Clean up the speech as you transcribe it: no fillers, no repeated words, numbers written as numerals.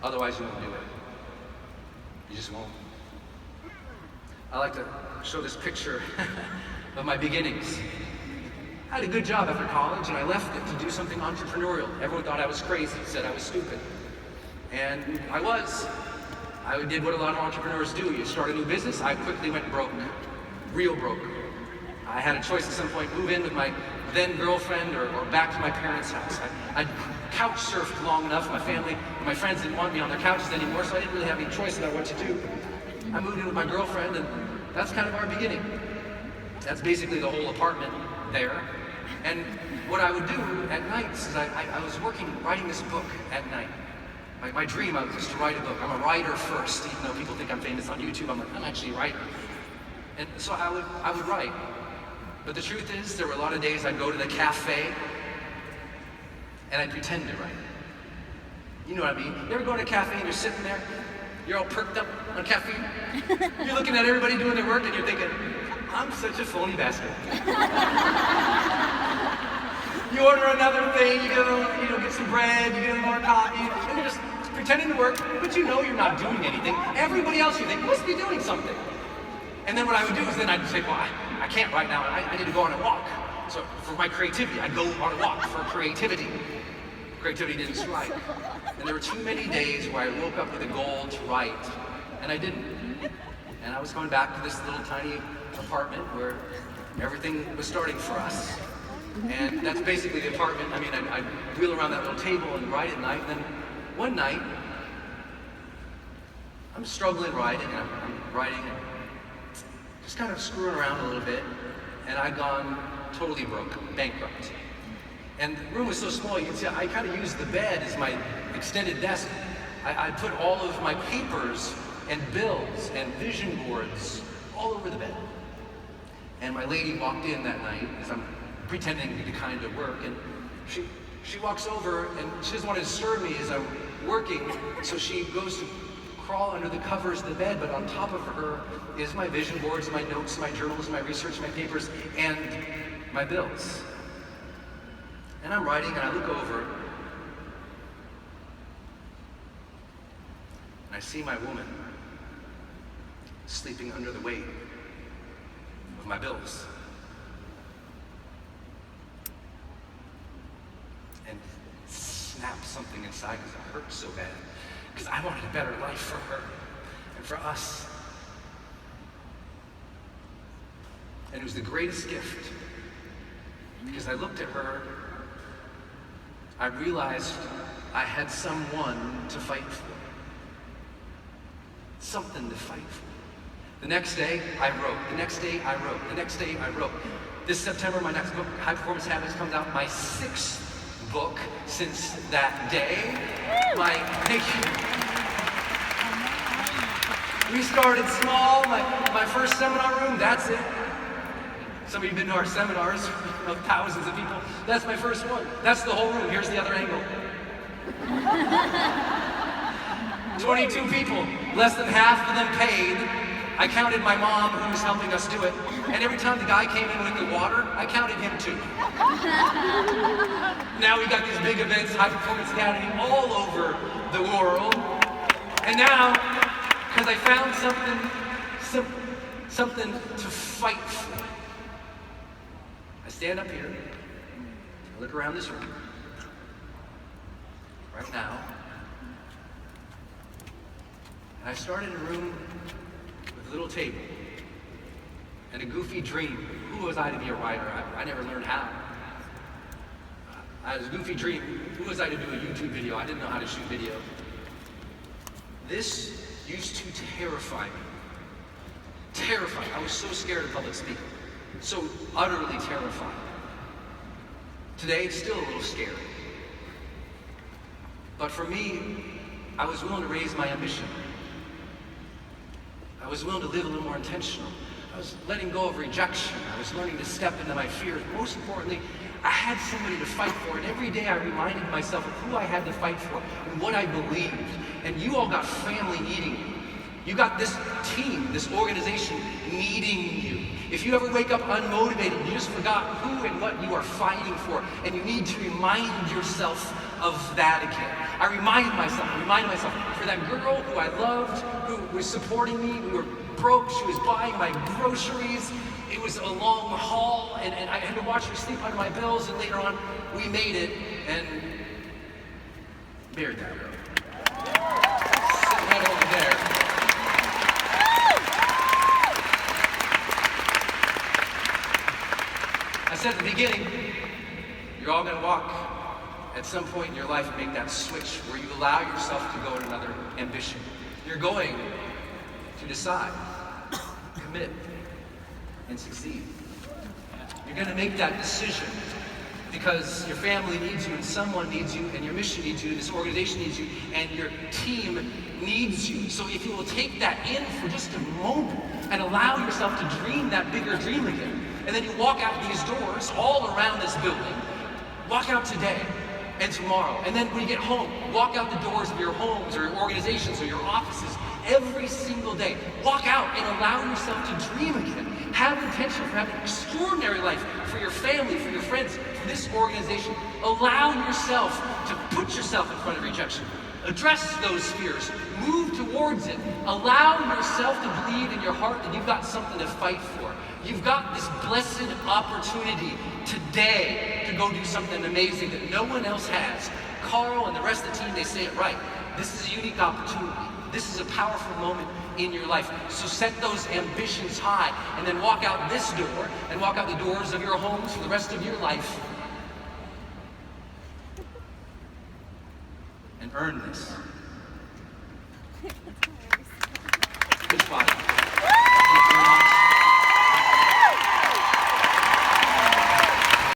Otherwise, you won't do it. You just won't. I like to show this picture of my beginnings. I had a good job after college, and I left it to do something entrepreneurial. Everyone thought I was crazy, said I was stupid. And I was. I did what a lot of entrepreneurs do. You start a new business. I quickly went broke, real broke. I had a choice at some point, move in with my then girlfriend or back to my parents' house. I couch surfed long enough. My family and my friends didn't want me on their couches anymore, so I didn't really have any choice about what to do. I moved in with my girlfriend, and that's kind of our beginning. That's basically the whole apartment there. And what I would do at nights is I was writing this book at night. My dream was to write a book. I'm a writer first, even though people think I'm famous on YouTube. I'm actually a writer. And so I would write. But the truth is, there were a lot of days I'd go to the cafe and I'd pretend to write. You know what I mean? You ever go to a cafe and you're sitting there, you're all perked up on caffeine, you're looking at everybody doing their work and you're thinking, I'm such a phony bastard. You order another thing, you get some bread, you get more coffee, and you're just pretending to work, but you know you're not doing anything. Everybody else you think must be doing something. And then what I would do is then I'd say, well, I can't right now, I need to go on a walk. So for my creativity, I'd go on a walk for creativity. Creativity didn't strike. And there were too many days where I woke up with a goal to write, and I didn't. And I was going back to this little tiny apartment where everything was starting for us. And that's basically the apartment. I mean, I'd wheel around that little table and write at night. And then one night, I'm struggling writing, and I'm writing, and just kind of screwing around a little bit, and I'd gone totally broke, bankrupt. And the room was so small, you can see I kind of used the bed as my extended desk. I put all of my papers and bills and vision boards all over the bed. And my lady walked in that night as I'm pretending to kind of work, and she walks over and she doesn't want to disturb me as I'm working, so she goes to crawl under the covers of the bed, but on top of her is my vision boards, my notes, my journals, my research, my papers, and my bills. And I'm writing, and I look over, and I see my woman sleeping under the weight of my bills. And snapped something inside because it hurt so bad. Because I wanted a better life for her and for us. And it was the greatest gift. Because I looked at her, I realized I had someone to fight for. Something to fight for. The next day, I wrote. The next day, I wrote. The next day, I wrote. This September, my next book, High Performance Habits, comes out, my 6th book since that day. Thank you. We started small, my first seminar room, that's it. Some of you have been to our seminars of thousands of people. That's my first one. That's the whole room. Here's the other angle. 22 people, less than half of them paid. I counted my mom, who was helping us do it, and every time the guy came in with the water, I counted him too. Now we got these big events, High Performance Academy, all over the world. And now, because I found something to fight for, I stand up here, I look around this room, right now, and I started in a room with a little table and a goofy dream. Who was I to be a writer? I never learned how. I had a goofy dream. Who was I to do a YouTube video? I didn't know how to shoot video. This used to terrify me. Terrified. I was so scared of public speaking. So utterly terrified. Today, it's still a little scary. But for me, I was willing to raise my ambition. I was willing to live a little more intentional. I was letting go of rejection. I was learning to step into my fears. Most importantly, I had somebody to fight for, and every day I reminded myself of who I had to fight for and what I believed. And you all got family needing you. You got this team, this organization needing you. If you ever wake up unmotivated, you just forgot who and what you are fighting for, and you need to remind yourself of that again. I reminded myself for that girl who I loved, who was supporting me, we were broke, she was buying my groceries. It was a long haul, and I had to watch her sleep under my bills, and later on, we made it, and married that girl. Sitting right over there. I said at the beginning, you're all gonna walk at some point in your life and make that switch where you allow yourself to go in another ambition. You're going to decide, commit, and succeed. You're gonna make that decision because your family needs you, and someone needs you, and your mission needs you, and this organization needs you, and your team needs you. So if you will take that in for just a moment and allow yourself to dream that bigger dream again, and then you walk out these doors all around this building, walk out today and tomorrow, and then when you get home, walk out the doors of your homes or your organizations or your offices every single day. Walk out and allow yourself to dream again. Have intention for having an extraordinary life for your family, for your friends, for this organization. Allow yourself to put yourself in front of rejection. Address those fears. Move towards it. Allow yourself to believe in your heart that you've got something to fight for. You've got this blessed opportunity today to go do something amazing that no one else has. Carl and the rest of the team, they say it right. This is a unique opportunity. This is a powerful moment in your life. So set those ambitions high and then walk out this door and walk out the doors of your homes for the rest of your life and earn this.